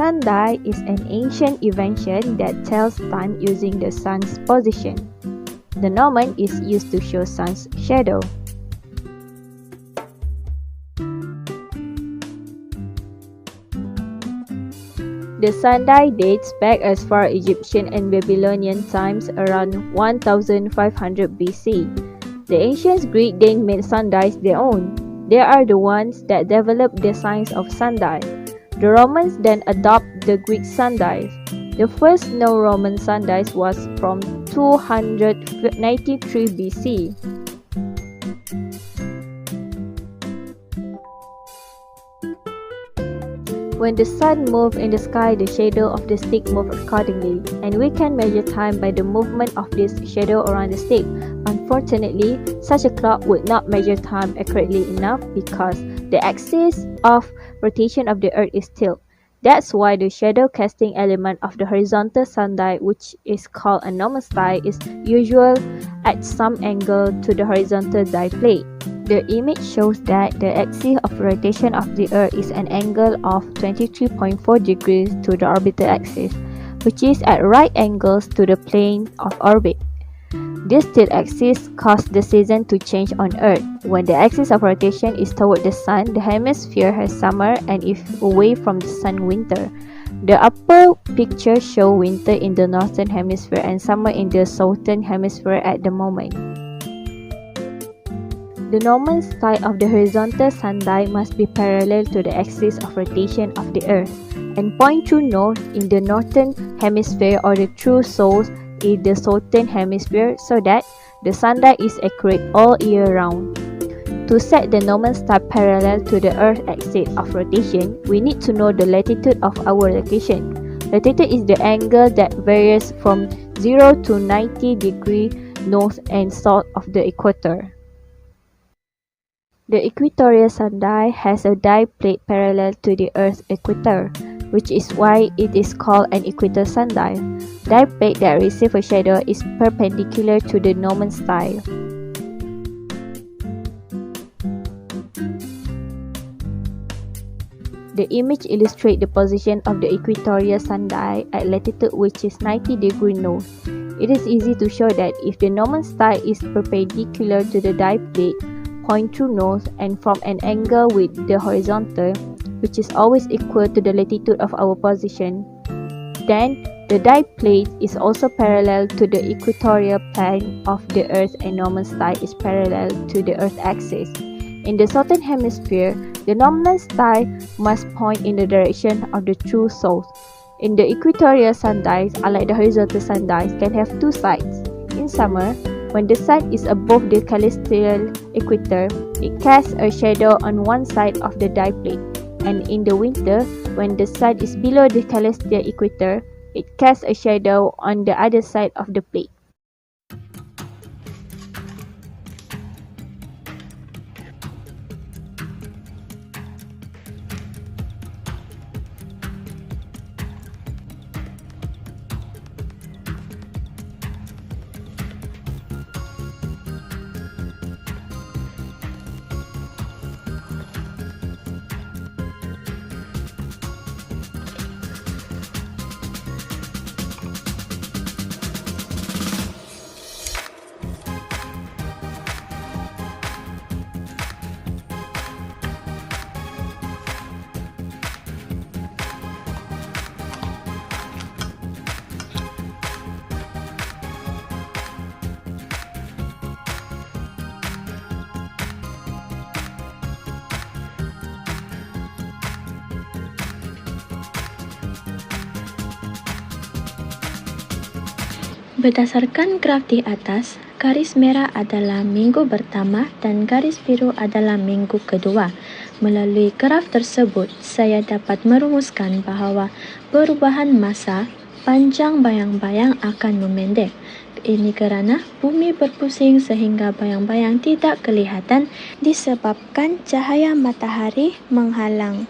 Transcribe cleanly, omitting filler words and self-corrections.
Sundial is an ancient invention that tells time using the sun's position. The gnomon is used to show sun's shadow. The sundial dates back as far Egyptian and Babylonian times around 1500 BC. The ancient Greeks then made sundials their own. They are the ones that developed the science of sundial. The Romans then adopted the Greek sundials. The first known Roman sundial was from 293 BC. When the sun moves in the sky, the shadow of the stick moves accordingly, and we can measure time by the movement of this shadow around the stick. Unfortunately, such a clock would not measure time accurately enough because the axis of rotation of the Earth is tilted. That's why the shadow casting element of the horizontal sundial, which is called a normal style, is usually at some angle to the horizontal dial plate. The image shows that the axis of rotation of the Earth is an angle of 23.4 degrees to the orbital axis, which is at right angles to the plane of orbit. This tilt axis causes the season to change on Earth. When the axis of rotation is toward the Sun, the hemisphere has summer, and if away from the Sun, winter. The upper picture shows winter in the northern hemisphere and summer in the southern hemisphere at the moment. The normal style of the horizontal sundial must be parallel to the axis of rotation of the Earth and point true north in the northern hemisphere or the true south in the southern hemisphere so that the sundial is accurate all year round. To set the normal star parallel to the Earth's axis of rotation, we need to know the latitude of our location. Latitude is the angle that varies from 0 to 90 degrees north and south of the equator. The equatorial sundial has a dial plate parallel to the Earth's equator, which is why it is called an equator sundial. Dial plate that receives a shadow is perpendicular to the normal style. The image illustrates the position of the equatorial sundial at latitude which is 90 degrees north. It is easy to show that if the normal style is perpendicular to the dial plate, point true north and from an angle with the horizontal, which is always equal to the latitude of our position, then the dial plate is also parallel to the equatorial plane of the Earth and normal style is parallel to the Earth axis. In the southern hemisphere, the normal style must point in the direction of the true south. In the equatorial sundials, unlike the horizontal sundials, can have two sides. In summer, when the sun is above the celestial equator, it casts a shadow on one side of the dial plate, and in the winter, when the sun is below the celestial equator, it casts a shadow on the other side of the plate. Berdasarkan graf di atas, garis merah adalah minggu pertama dan garis biru adalah minggu kedua. Melalui graf tersebut, saya dapat merumuskan bahawa perubahan masa panjang bayang-bayang akan memendek. Ini kerana bumi berpusing sehingga bayang-bayang tidak kelihatan disebabkan cahaya matahari menghalang.